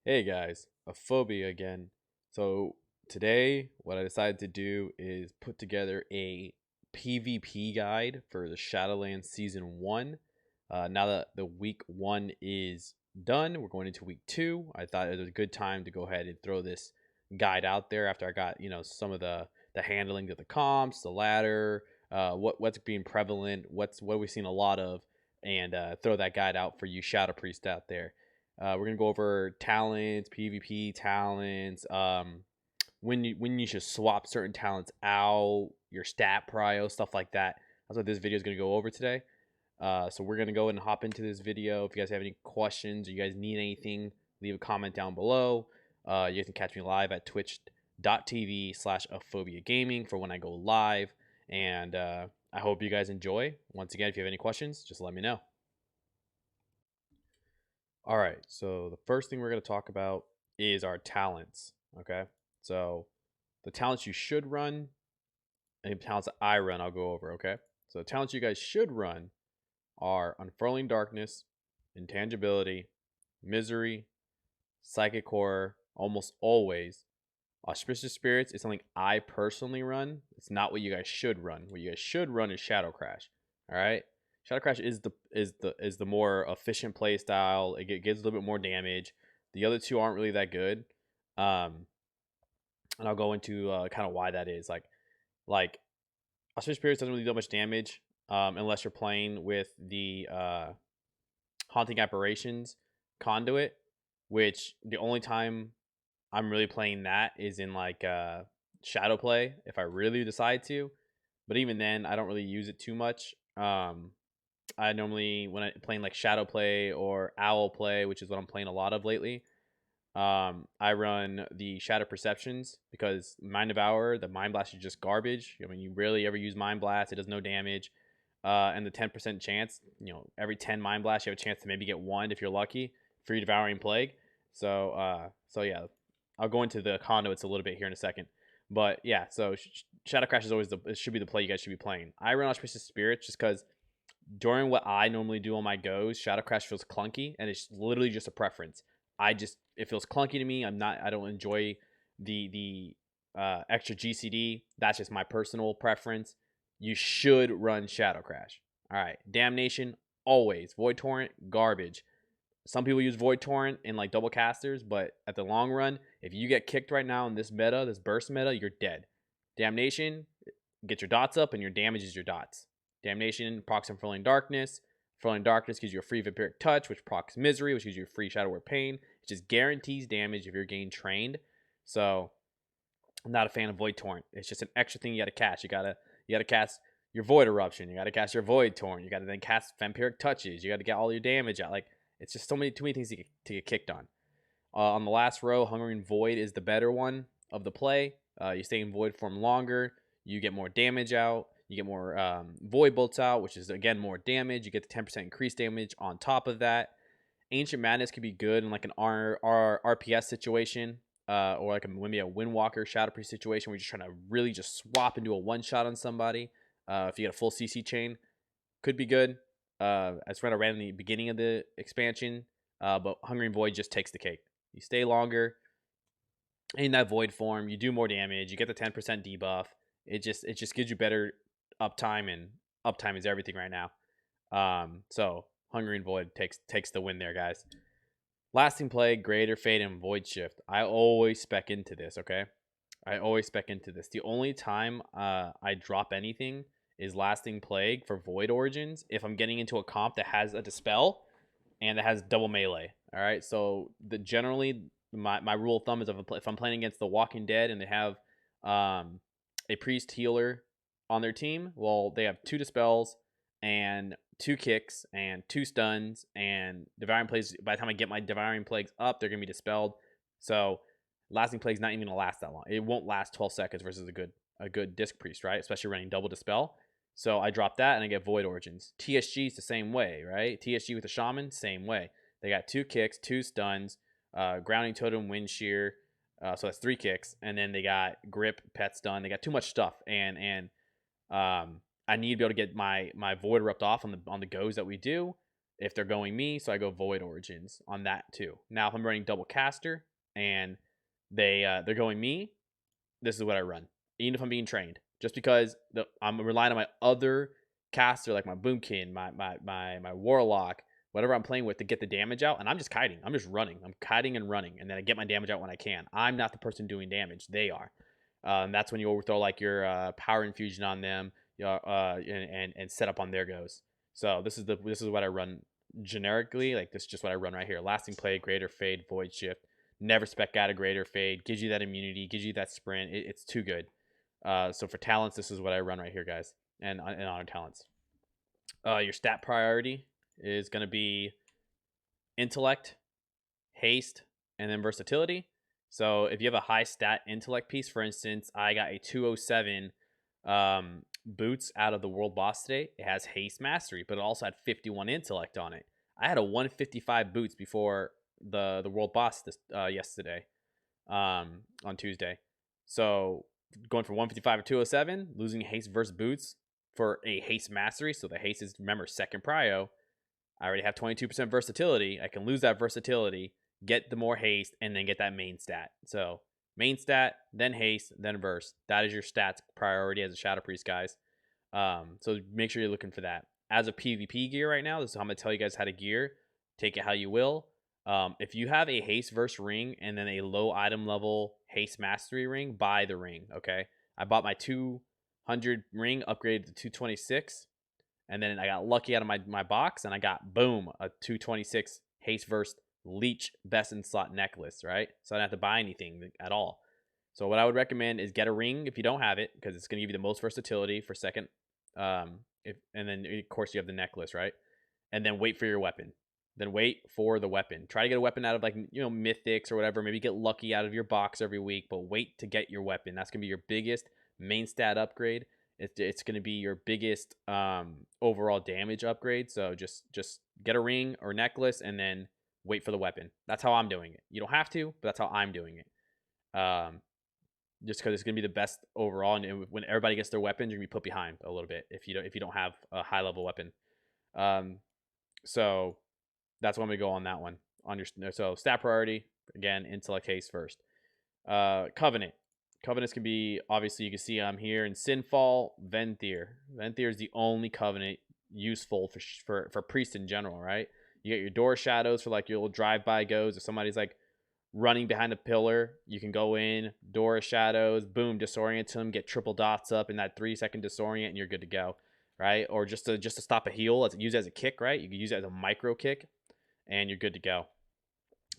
Hey guys, a phobia again. So today what I decided to do is put together a PvP guide for the Shadowlands Season 1. Now that the week 1 is done, we're going into week 2. I thought it was a good time to go ahead and throw this guide out there after I got, some of the handling of the comps, the ladder, what's being prevalent, what we've seen a lot of, and throw that guide out for you Shadow Priest out there. We're gonna go over talents, PvP talents, when you should swap certain talents out, your stat prio, stuff like that. That's what this video is gonna go over today. So we're gonna go and hop into this video. If you guys have any questions or you guys need anything, leave a comment down below. You guys can catch me live at twitch.tv/aphobia gaming for when I go live. And I hope you guys enjoy. Once again, if you have any questions, just let me know. All right, so the first thing we're going to talk about is our talents. Okay, so the talents you should run and the talents that I run, I'll go over. Okay, so the talents you guys should run are Unfurling Darkness, Intangibility, Misery, Psychic Horror, almost always. Auspicious Spirits is something I personally run. It's not what you guys should run. What you guys should run is Shadow Crash. All right. Shadow Crash is the more efficient play style. It gives a little bit more damage. The other two aren't really that good. And I'll go into kind of why that is. Like Auspicious Spirits doesn't really do much damage unless you're playing with the Haunting Apparitions Conduit, which the only time I'm really playing that is in like shadow play if I really decide to. But even then, I don't really use it too much. I normally when I playing like shadow play or owl play, which is what I'm playing a lot of lately. I run the shadow perceptions because mind devour, the mind blast is just garbage. I mean, you rarely ever use mind blast; it does no damage. And the 10% chance, every 10 mind blast, you have a chance to maybe get one if you're lucky. Free devouring plague. So yeah, I'll go into the conduits a little bit here in a second. But yeah, so Shadow Crash is always it should be the play you guys should be playing. I run Auspicious Spirits just because during what I normally do on my goes, Shadow Crash feels clunky, and it's literally just a preference. It feels clunky to me. I don't enjoy the extra GCD. That's just my personal preference. You should run Shadow Crash. All right, Damnation always. Void Torrent garbage. Some people use Void Torrent in like double casters, but at the long run, if you get kicked right now in this meta, this burst meta, you're dead. Damnation, get your dots up, and your damage is your dots. Damnation procs Unfurling Darkness. Unfurling Darkness gives you a free Vampiric Touch, which procs Misery, which gives you a free Shadow Word Pain. It just guarantees damage if you're getting trained. So I'm not a fan of Void Torrent. It's just an extra thing you got to cast. You gotta cast your Void Eruption. You got to cast your Void Torrent. You got to then cast Vampiric Touches. You got to get all your damage out. Like it's just too many things to get kicked on. On the last row, Hungering Void is the better one of the play. You stay in Void form longer. You get more damage out. You get more Void Bolts out, which is, again, more damage. You get the 10% increased damage on top of that. Ancient Madness could be good in like an RPS situation or like maybe a Windwalker Shadow Priest situation where you're just trying to really just swap and do a one-shot on somebody. If you get a full CC chain, could be good. As Red ran in the beginning of the expansion, but Hungering Void just takes the cake. You stay longer in that Void form. You do more damage. You get the 10% debuff. It just gives you better uptime, and uptime is everything right now. So Hungering Void takes the win there, guys. Lasting Plague, Greater Fate, and Void Shift. I always spec into this. Okay, I always spec into this. The only time I drop anything is Lasting Plague for Void Origins if I'm getting into a comp that has a Dispel and it has double melee. All right, so generally my rule of thumb is if I'm playing against the Walking Dead and they have a priest healer on their team, well, they have 2 dispels and 2 kicks and 2 stuns, and devouring plagues. By the time I get my devouring plagues up, they're gonna be dispelled. So lasting plague's not even gonna last that long. It won't last 12 seconds versus a good disc priest, right? Especially running double dispel. So I drop that and I get Void Origins. TSG is the same way, right? TSG with the Shaman, same way. They got 2 kicks, 2 stuns, Grounding Totem, Wind Shear. So that's 3 kicks. And then they got Grip, Pet Stun. They got too much stuff. And I need to be able to get my Void Erupt off on the goes that we do. if they're going me. So I go Void Origins on that too. Now if I'm running double caster and they're going me, this is what I run, even if I'm being trained. Just because I'm relying on my other caster, like my Boomkin, my Warlock, whatever I'm playing with, to get the damage out, and I'm just kiting. I'm just running. I'm kiting and running, and then I get my damage out when I can. I'm not the person doing damage. They are. That's when you overthrow like your power infusion on them, and set up on their goes. So this is what I run generically. Like, this is just what I run right here. Lasting Play, Greater Fade, Void Shift. Never Spec out a Greater Fade. Gives you that immunity. Gives you that sprint. It's too good. So for talents, this is what I run right here, guys. And honor talents. Your stat priority is going to be intellect, haste, and then versatility. So if you have a high stat intellect piece, for instance, I got a 207 boots out of the world boss today. It has haste mastery, but it also had 51 intellect on it. I had a 155 boots before the world boss yesterday, on Tuesday. So going from 155 to 207, losing haste versus boots for a haste mastery. So the haste is, remember, second prio. I already have 22% versatility. I can lose that versatility, get the more haste, and then get that main stat. So main stat, then haste, then verse. That is your stats priority as a Shadow Priest, guys. So make sure you're looking for that. As a PvP gear right now, this is how I'm going to tell you guys how to gear. Take it how you will. If you have a haste verse ring and then a low item level haste mastery ring, buy the ring, okay? I bought my 200 ring, upgraded to 226, and then I got lucky out of my box, and I got, boom, a 226 haste verse leech best in slot necklace, right? So I don't have to buy anything at all. So what I would recommend is get a ring if you don't have it, because it's going to give you the most versatility for second. And then of course you have the necklace, right? And then wait for your weapon. Then wait for the weapon. Try to get a weapon out of, like, mythics or whatever. Maybe get lucky out of your box every week, but wait to get your weapon. That's gonna be your biggest main stat upgrade. It's gonna be your biggest overall damage upgrade. So just get a ring or necklace and then wait for the weapon. That's how I'm doing it. You don't have to, but that's how I'm doing it. Just because it's gonna be the best overall, and when everybody gets their weapons, you're gonna be put behind a little bit if you don't have a high level weapon. So that's when we go on that one. So stat priority, again, intellect, haste first. Covenant. Covenants can be, obviously you can see I'm here in Sinfall, Venthyr. Venthyr is the only covenant useful for priest in general, right? You get your door shadows for like your little drive-by goes. If somebody's like running behind a pillar, you can go in, door shadows, boom, disorient them, get triple dots up in that 3-second disorient, and you're good to go, right? Or just to stop a heal, use it as a kick, right? You can use it as a micro kick, and you're good to go.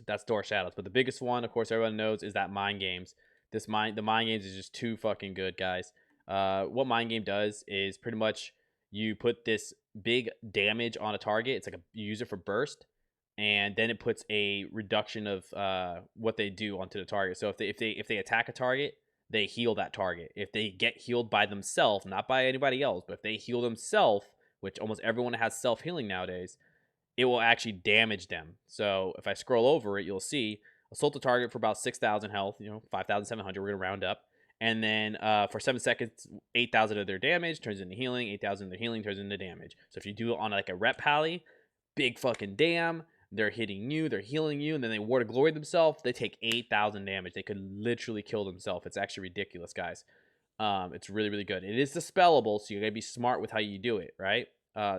That's door shadows. But the biggest one, of course, everyone knows, is that mind games. The mind games is just too fucking good, guys. What mind game does is pretty much you put this big damage on a target. It's like you use it for burst, and then it puts a reduction of what they do onto the target. So if they attack a target, they heal that target. If they get healed by themselves, not by anybody else, but if they heal themselves, which almost everyone has self healing nowadays, it will actually damage them. So if I scroll over it, you'll see assault the target for about 6,000 health, 5,700. We're gonna round up, and then for 7 seconds, 8,000 of their damage turns into healing. 8,000 of their healing turns into damage. So if you do it on like a rep pally, big fucking damn. They're hitting you, they're healing you, and then they ward of glory themselves. They take 8,000 damage. They could literally kill themselves. It's actually ridiculous, guys. It's really, really good. It is dispellable, so you gotta be smart with how you do it, right?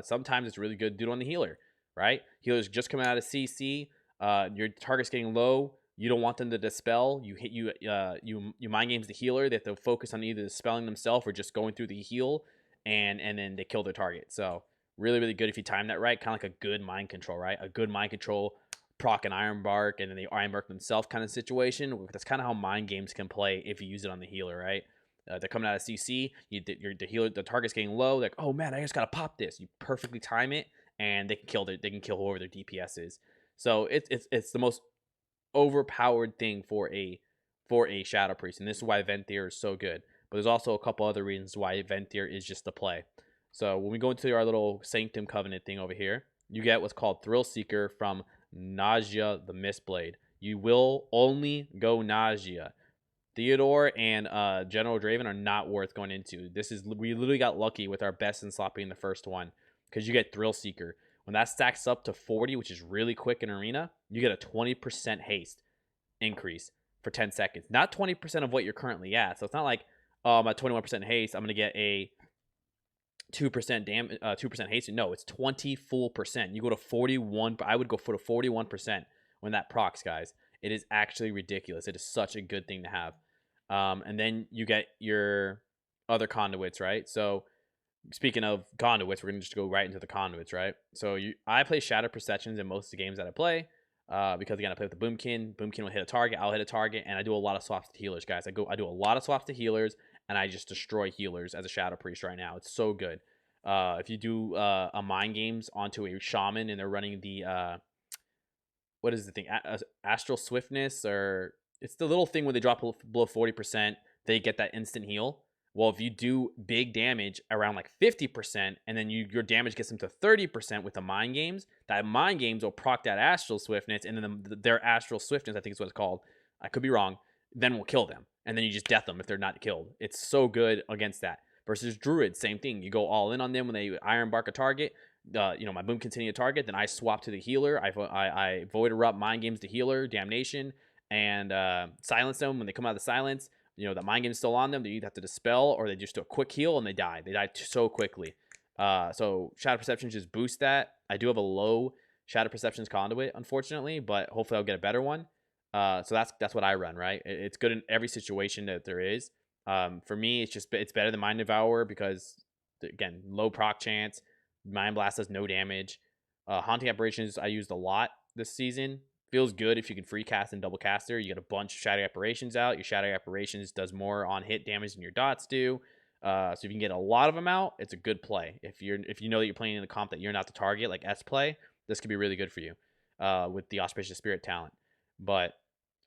Sometimes it's really good to do it on the healer, right? Healers just coming out of CC. Your target's getting low. You don't want them to dispel. You mind games the healer. They have to focus on either dispelling themselves or just going through the heal, and then they kill their target. So really, really good if you time that right. Kind of like a good mind control, right? A good mind control, proc an Iron Bark, and then they Iron Bark themselves kind of situation. That's kind of how mind games can play if you use it on the healer, right? They're coming out of CC. The healer, the target's getting low. Like, oh man, I just gotta pop this. You perfectly time it, and they can kill whoever their DPS is. So it's the most overpowered thing for a Shadow Priest, and this is why Venthyr is so good. But there's also a couple other reasons why Venthyr is just the play. So when we go into our little Sanctum Covenant thing over here, you get what's called Thrill Seeker from Nausea the Mistblade. You will only go Nausea. Theodore and General Draven are not worth going into. We literally got lucky with our best in slot being the first one, because you get Thrill Seeker. When that stacks up to 40, which is really quick in arena, you get a 20% haste increase for 10 seconds. Not 20% of what you're currently at. So it's not like, oh, I'm at 21% haste, I'm going to get a 2% damage, 2% haste. No, it's 20 full percent. You go to 41. I would go for the 41% when that procs, guys. It is actually ridiculous. It is such a good thing to have. And then you get your other conduits, right? So speaking of conduits, we're gonna just go right into the conduits, right? So I play Shadow Perceptions in most of the games that I play, because again I play with the Boomkin. Boomkin will hit a target, I'll hit a target, and I do a lot of swaps to healers, guys. I do a lot of swaps to healers, and I just destroy healers as a Shadow Priest right now. It's so good. If you do a Mind Games onto a Shaman and they're running the what is the thing? Astral Swiftness, or it's the little thing when they drop below 40%, they get that instant heal. Well, if you do big damage around like 50%, and then your damage gets them to 30% with the Mind Games, that Mind Games will proc that Astral Swiftness, and then their Astral Swiftness, I think is what it's called. I could be wrong. Then we'll kill them, and then you just death them if they're not killed. It's so good against that. Versus Druid, same thing. You go all in on them when they Iron Bark a target. My boom continue to target, then I swap to the healer. I Void Erupt, Mind Games the healer, Damnation, and silence them when they come out of the silence. That Mind Game is still on them. They either have to dispel or they just do a quick heal and they die. They die so quickly. So Shadow Perceptions just boost that. I do have a low Shadow Perceptions conduit, unfortunately, but hopefully I'll get a better one. So that's what I run, right? It's good in every situation that there is. For me, it's better than Mind Devourer because, again, low proc chance. Mind Blast does no damage. Haunting Apparitions I used a lot this season. Feels good if you can free cast and double caster. You get a bunch of Shadow Apparitions out. Your Shadow Apparitions does more on hit damage than your dots do. So if you can get a lot of them out, it's a good play. If you know that you're playing in a comp that you're not the target, like S play, this could be really good for you with the Auspicious Spirit talent. But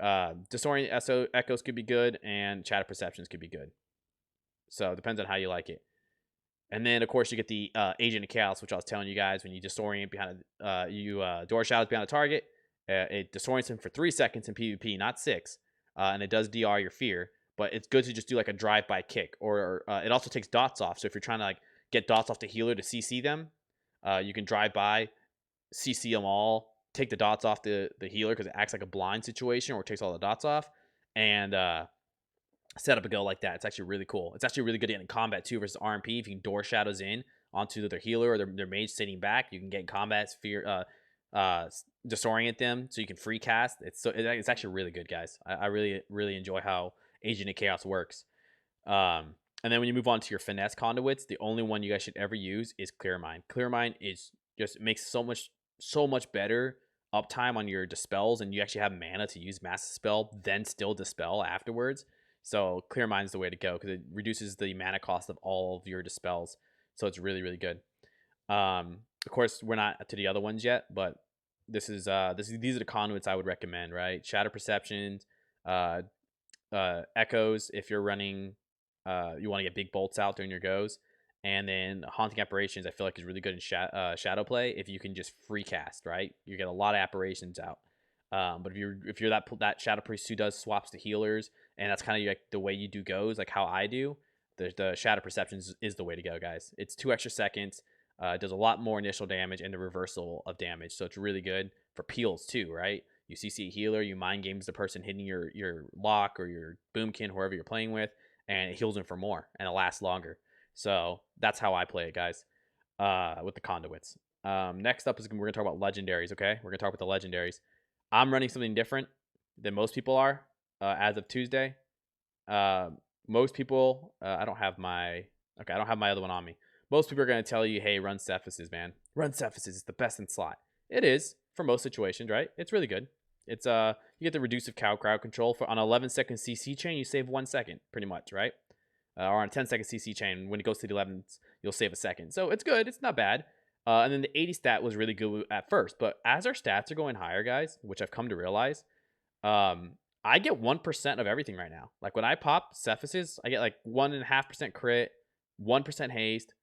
Disorient Echoes could be good, and Shadow Perceptions could be good. So it depends on how you like it. And then, of course, you get the Agent of Chaos, which I was telling you guys, when you disorient behind Door Shadows behind a target, it disorients him for 3 seconds in PvP, not 6. And it does DR your fear, but it's good to just do like a drive-by kick. Or it also takes dots off. So if you're trying to like get dots off the healer to CC them, you can drive by, CC them all, take the dots off the healer because it acts like a blind situation, or it takes all the dots off, and set up a go like that. It's actually really cool. It's actually really good in combat too versus RMP. If you can door shadows in onto their healer or their mage sitting back, you can get in combat, disorient them so you can free cast. It's actually really good, guys. I really enjoy how Agent of Chaos works. And then when you move on to your finesse conduits, the only one you guys should ever use is Clear Mind. Clear Mind is just makes so much better uptime on your dispels, and you actually have mana to use Mass Dispel, then still dispel afterwards. So Clear Mind is the way to go because it reduces the mana cost of all of your dispels. So it's really, really good. Of course, we're not to the other ones yet, but these are the conduits I would recommend, right? Shadow Perceptions, Echoes if you're running, you want to get big bolts out during your goes, and then Haunting Apparitions I feel like is really good in shadow play if you can just free cast, right? You get a lot of apparitions out. But if you're that Shadow Priest who does swaps to healers, and that's kind of like the way you do goes, like how I do, the Shadow Perceptions is the way to go, guys. It's 2 extra seconds. It does a lot more initial damage and the reversal of damage, so it's really good for peels too, right? You CC a healer, you Mind Games the person hitting your lock or your Boomkin, whoever you're playing with, and it heals them for more and it lasts longer. So that's how I play it, guys, with the conduits. Next up is we're going to talk about legendaries, okay? We're going to talk about the legendaries. I'm running something different than most people are as of Tuesday. Most people, I don't have my other one on me. Most people are going to tell you, hey, run Cephases, man. Run Cephases. It's the best in slot. It is for most situations, right? It's really good. It's you get the reducive crowd control for on an 11-second CC chain. You save 1 second, pretty much, right? Or on a 10-second CC chain, when it goes to the 11s, you'll save a second. So it's good. It's not bad. And then the 80 stat was really good at first, but as our stats are going higher, guys, which I've come to realize, I get 1% of everything right now. Like when I pop Cephases, I get like 1.5% crit, 1% haste,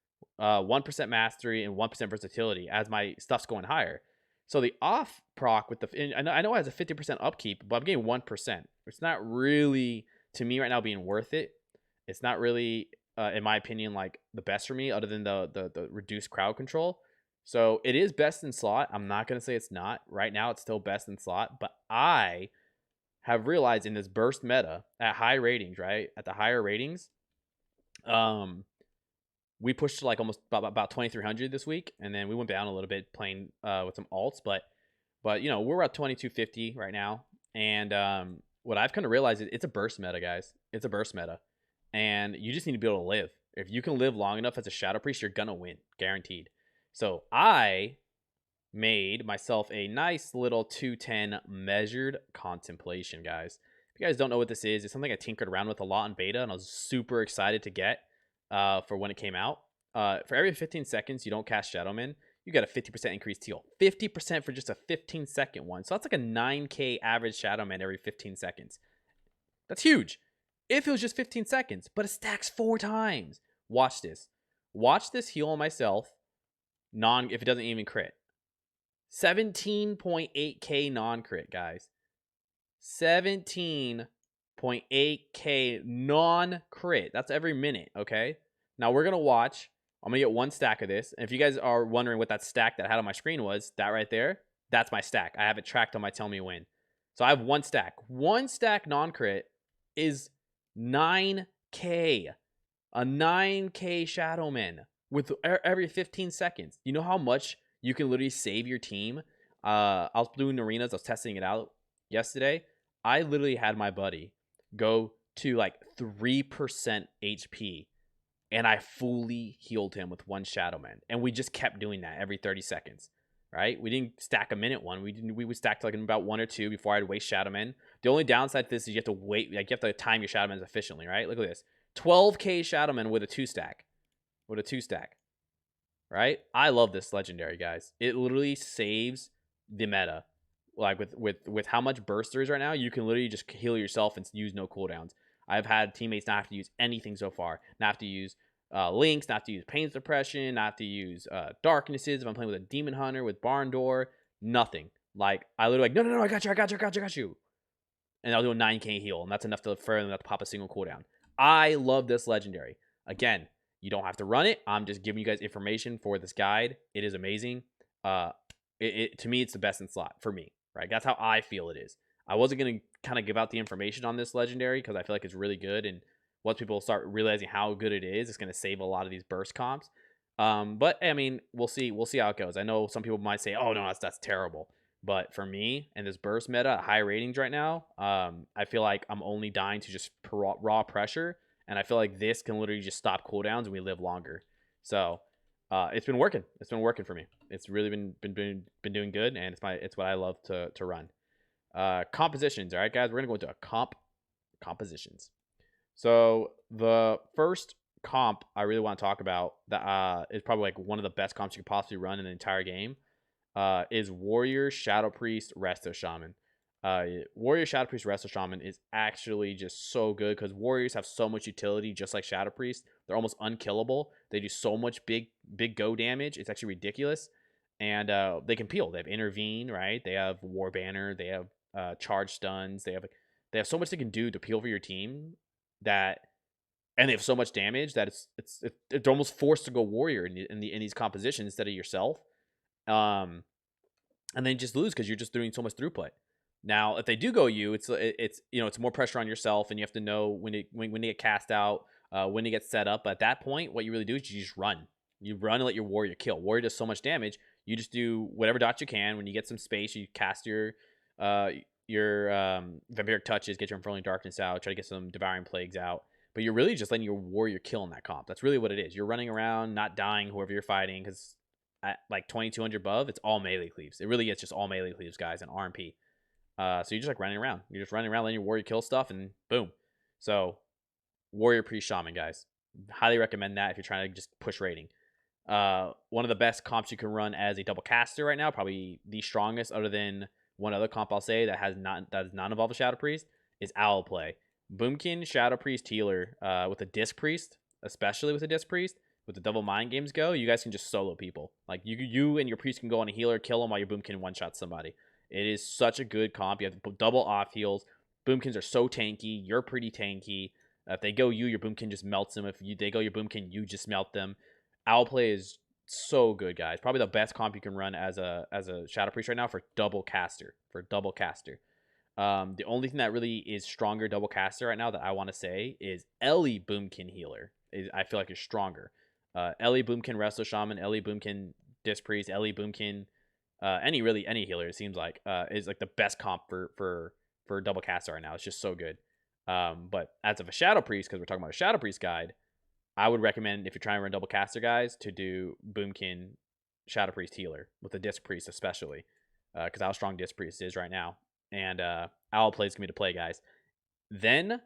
1% mastery, and 1% versatility as my stuff's going higher. So the off proc with I know it has a 50% upkeep, but I'm getting 1%. It's not really, to me right now, being worth it. It's not really, in my opinion, like the best for me, other than the reduced crowd control. So it is best in slot. I'm not going to say it's not. Right now, it's still best in slot. But I have realized in this burst meta at high ratings, right? At the higher ratings, um, we pushed to like almost about 2,300 this week. And then we went down a little bit playing with some alts. But you know, we're at 2,250 right now. And what I've kind of realized is it's a burst meta, guys. It's a burst meta. And you just need to be able to live. If you can live long enough as a Shadow Priest, you're going to win. Guaranteed. So I made myself a nice little 210 measured contemplation, guys. If you guys don't know what this is, it's something I tinkered around with a lot in beta, and I was super excited to get for when it came out. For every 15 seconds you don't cast Shadowman, you get a 50% increased heal. 50% for just a 15-second one. So that's like a 9k average Shadowman every 15 seconds. That's huge. If it was just 15 seconds, but it stacks 4 times. Watch this. Watch this heal on myself, if it doesn't even crit. 17.8k non-crit, guys. 17.8k non-crit. That's every minute, okay? Now we're going to watch. I'm going to get 1 stack of this. And if you guys are wondering what that stack that I had on my screen was, that right there, that's my stack. I have it tracked on my Tell Me When. So I have 1 stack. 1 stack non-crit is 9k. A 9k Shadowman with every 15 seconds. You know how much you can literally save your team? I was doing arenas. I was testing it out yesterday. I literally had my buddy go to like 3% HP, and I fully healed him with 1 Shadowman. And we just kept doing that every 30 seconds, right? We didn't stack a minute one. We would stack like about 1 or 2 before I'd waste Shadowman. The only downside to this is you have to wait. Like, you have to time your Shadowmans efficiently, right? Look at this. 12k Shadowman with a 2 stack. With a 2 stack. Right? I love this legendary, guys. It literally saves the meta. Like with how much burst there is right now, you can literally just heal yourself and use no cooldowns. I've had teammates not have to use anything so far. Not have to use links, not have to use pain suppression, not have to use darknesses if I'm playing with a demon hunter, with barn door, nothing. Like, I literally like, no, I got you. And I'll do a 9k heal, and that's enough for them to pop a single cooldown. I love this legendary. Again, you don't have to run it. I'm just giving you guys information for this guide. It is amazing. To me, it's the best in slot for me, right? That's how I feel it is. I wasn't going to kind of give out the information on this legendary because I feel like it's really good. And once people start realizing how good it is, it's going to save a lot of these burst comps. But I mean, we'll see. We'll see how it goes. I know some people might say, oh, no, that's terrible. But for me and this burst meta at high ratings right now, I feel like I'm only dying to just raw pressure. And I feel like this can literally just stop cooldowns and we live longer. So it's been working. It's been working for me. It's really been doing good, and it's what I love to run. Compositions. All right, guys, we're gonna go into a compositions. So the first comp I really want to talk about that is probably like one of the best comps you could possibly run in the entire game. Is Warrior, Shadow Priest, Resto Shaman. Warrior, Shadow Priest, Resto Shaman is actually just so good because Warriors have so much utility, just like Shadow Priest. They're almost unkillable. They do so much big go damage. It's actually ridiculous. And they can peel. They have Intervene, right? They have War Banner. They have Charge Stuns. They have so much they can do to peel for your team that, and they have so much damage that it's almost forced to go Warrior in these compositions instead of yourself. And then just lose because you're just doing so much throughput. Now, if they do go you, it's it's more pressure on yourself, and you have to know when to get cast out, when to get set up. But at that point, what you really do is you just run. You run and let your warrior kill. Warrior does so much damage. You just do whatever dots you can. When you get some space, you cast your vampiric touches, get your unfurling darkness out, try to get some devouring plagues out. But you're really just letting your warrior kill in that comp. That's really what it is. You're running around, not dying whoever you're fighting, because at like 2200 above, it's all melee cleaves. It really is just all melee cleaves, guys, and RMP. So you're just like running around. You're just running around, letting your warrior kill stuff, and boom. So Warrior Priest Shaman, guys. Highly recommend that if you're trying to just push rating. One of the best comps you can run as a double caster right now, probably the strongest, other than one other comp I'll say that does not involve a Shadow Priest, is Owl Play. Boomkin, Shadow Priest, Healer, with a Disc Priest, especially with a Disc Priest, with the double mind games go, you guys can just solo people. Like you and your priest can go on a healer, kill them while your boomkin one-shot somebody. It is such a good comp. You have double off heals. Boomkins are so tanky. You're pretty tanky. If they go you, your boomkin just melts them. If they go your boomkin, you just melt them. Owl Play is so good, guys. Probably the best comp you can run as a Shadow Priest right now for double caster. The only thing that really is stronger double caster right now that I want to say is Ellie Boomkin Healer. I feel like is stronger. Ellie Boomkin Resto Shaman, Ellie Boomkin Disc Priest, Ellie Boomkin, any healer. It seems like is like the best comp for double caster right now. It's just so good. But as of a Shadow Priest, because we're talking about a Shadow Priest guide, I would recommend if you're trying to run double caster guys to do Boomkin Shadow Priest Healer with the Disc Priest especially, because how strong Disc Priest is right now. And Owl plays gonna be to play, guys. Then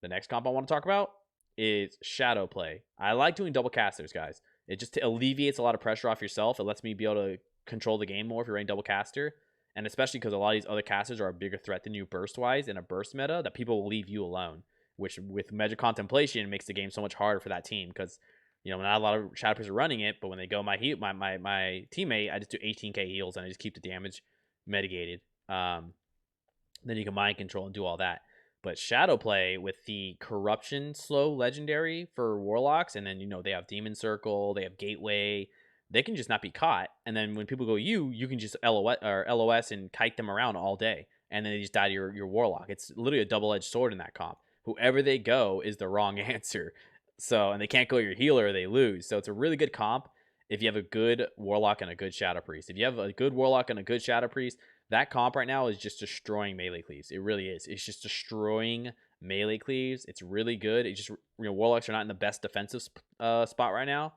the next comp I want to talk about is Shadow Play. I like doing double casters, guys. It just alleviates a lot of pressure off yourself. It lets me be able to control the game more if you're running double caster. And especially because a lot of these other casters are a bigger threat than you burst-wise in a burst meta, that people will leave you alone. Which, with Magic Contemplation, makes the game so much harder for that team. Because, not a lot of Shadow Priests are running it, but when they go my teammate, I just do 18k heals and I just keep the damage mitigated. Then you can mind control and do all that. But Shadow Play with the Corruption slow legendary for Warlocks, and then they have Demon Circle, they have Gateway, they can just not be caught. And then when people go you can just LOS and kite them around all day, and then they just die to your Warlock. It's literally a double-edged sword in that comp. Whoever they go is the wrong answer. So, and they can't go your healer or they lose. So it's a really good comp if you have a good Warlock and a good Shadow Priest. If you have a good Warlock and a good Shadow Priest, that comp right now is just destroying melee cleaves. It really is. It's just destroying melee cleaves. It's really good. It just, Warlocks are not in the best defensive spot right now.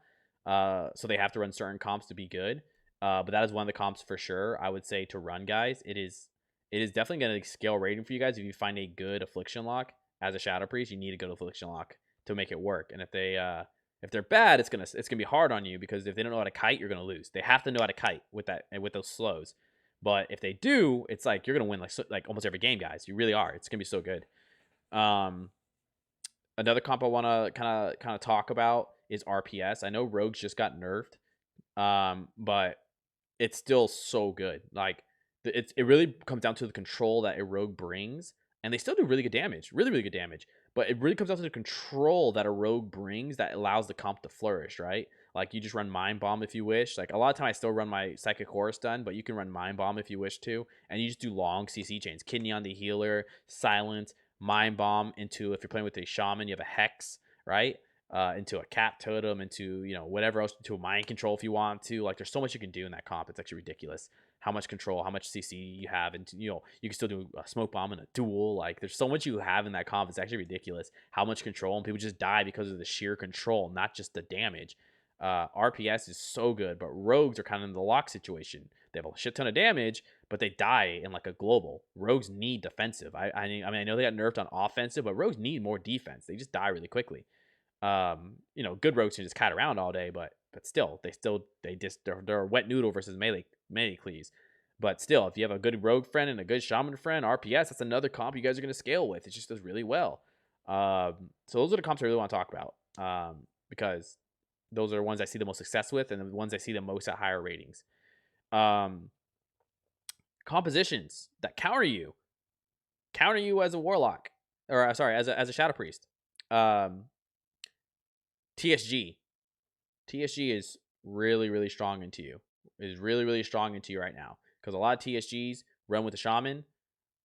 So they have to run certain comps to be good. But that is one of the comps for sure, I would say, to run, guys. It is definitely going to scale rating for you guys. If you find a good Affliction Lock as a Shadow Priest, you need to go to Affliction Lock to make it work. And if they're bad, it's gonna be hard on you, because if they don't know how to kite, you're gonna lose. They have to know how to kite with those slows. But if they do, it's like you're gonna win like almost every game, guys. You really are. It's gonna be so good. Another comp I want to kind of talk about is RPS. I know Rogues just got nerfed, but it's still so good. Like it really comes down to the control that a Rogue brings, and they still do really good damage, really good damage. But it really comes down to the control that a Rogue brings that allows the comp to flourish, right? Like you just run Mind Bomb if you wish. Like a lot of time I still run my Psychic Horror Stun, but you can run Mind Bomb if you wish to, and you just do long CC chains. Kidney on the healer, Silence, Mind Bomb into, if you're playing with a Shaman, you have a Hex, right? Into a Cap Totem, into whatever else, into a Mind Control if you want to. Like there's so much you can do in that comp. It's actually ridiculous how much control, how much CC you have, and you can still do a Smoke Bomb and a duel. Like there's so much you have in that comp. It's actually ridiculous how much control, and people just die because of the sheer control, not just the damage. RPS is so good, but Rogues are kind of in the lock situation. They have a shit ton of damage, but they die in like a global. Rogues need defensive. I know they got nerfed on offensive, but Rogues need more defense. They just die really quickly. Good Rogues can just kite around all day, but still, they're a wet noodle versus melee cleaves. But still, if you have a good Rogue friend and a good Shaman friend, RPS, that's another comp you guys are going to scale with. It just does really well. So those are the comps I really want to talk about, because those are the ones I see the most success with, and the ones I see the most at higher ratings. Compositions that counter you as a Warlock, or sorry, as a Shadow Priest. TSG is really strong into you. Is really strong into you right now, because a lot of TSGs run with the Shaman,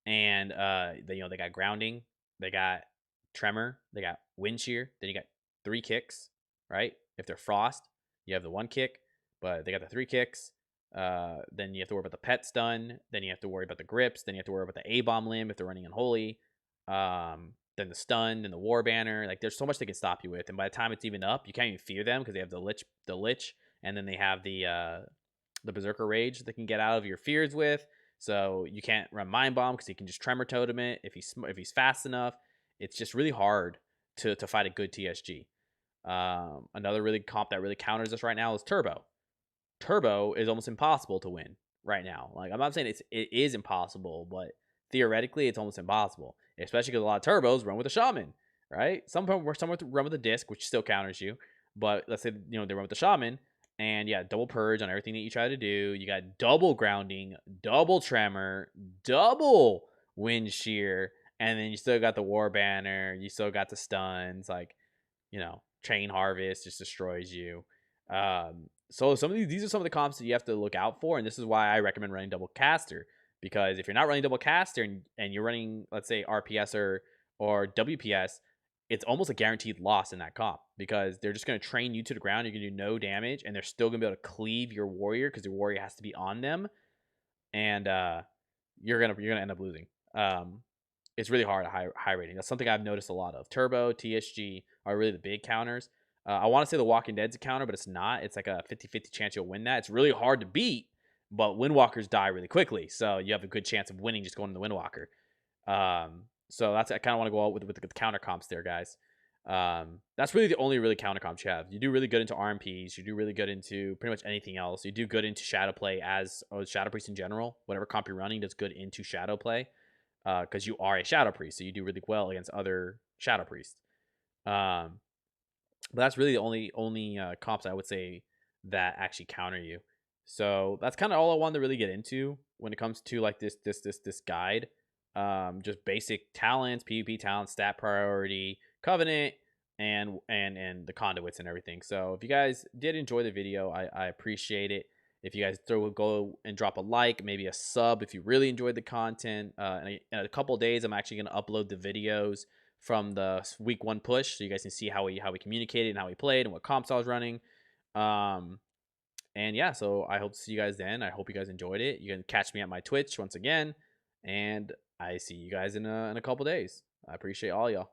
and they got grounding, they got tremor, they got wind shear, then you got 3 kicks, right? If they're frost, you have the 1 kick, but they got the 3 kicks. Then you have to worry about the pet stun, then you have to worry about the grips, then you have to worry about the A-bomb limb if they're running unholy, then the stun and the war banner. Like there's so much they can stop you with, and by the time it's even up, you can't even fear them, because they have the lich, and then they have the berserker rage they can get out of your fears with. So you can't run Mind Bomb, because he can just tremor totem it if he's fast enough. It's just really hard to fight a good TSG. Another really comp that really counters us right now is Turbo. Turbo is almost impossible to win right now. Like I'm not saying it is impossible, but theoretically it's almost impossible, especially because a lot of Turbos run with a Shaman, right? Some run with a disc, which still counters you, but let's say they run with the Shaman, and yeah, double purge on everything that you try to do. You got double grounding, double tremor, double wind shear, and then you still got the war banner, you still got the stuns. Like Train Harvest just destroys you. So some of these are some of the comps that you have to look out for, and this is why I recommend running double caster. Because if you're not running double caster and you're running, let's say, RPS or WPS, it's almost a guaranteed loss in that comp because they're just going to train you to the ground. You're going to do no damage, and they're still going to be able to cleave your warrior because your warrior has to be on them, and you're gonna end up losing. It's really hard at high rating. That's something I've noticed a lot of. Turbo, TSG are really the big counters. I want to say the Walking Dead's a counter, but it's not. It's like a 50-50 chance you'll win that. It's really hard to beat, but Windwalkers die really quickly, so you have a good chance of winning just going to the Windwalker. So that's I kind of want to go out with the counter comps there, guys. That's really the only really counter comps you have. You do really good into RMPs. You do really good into pretty much anything else. You do good into Shadow Play as Shadow Priest in general. Whatever comp you're running does good into Shadow Play because you are a Shadow Priest, so you do really well against other Shadow Priests. But that's really the only comps I would say that actually counter you. So that's kind of all I wanted to really get into when it comes to like this guide. Just basic talents, PvP talents, stat priority, covenant, and the conduits and everything. So if you guys did enjoy the video, I appreciate it. If you guys go and drop a like, maybe a sub if you really enjoyed the content. In a couple days, I'm actually going to upload the videos from the week 1 push, so you guys can see how we communicated and how we played and what comps I was running. And yeah, so I hope to see you guys then. I hope you guys enjoyed it. You can catch me at my Twitch once again, and I see you guys in a couple days. I appreciate all y'all.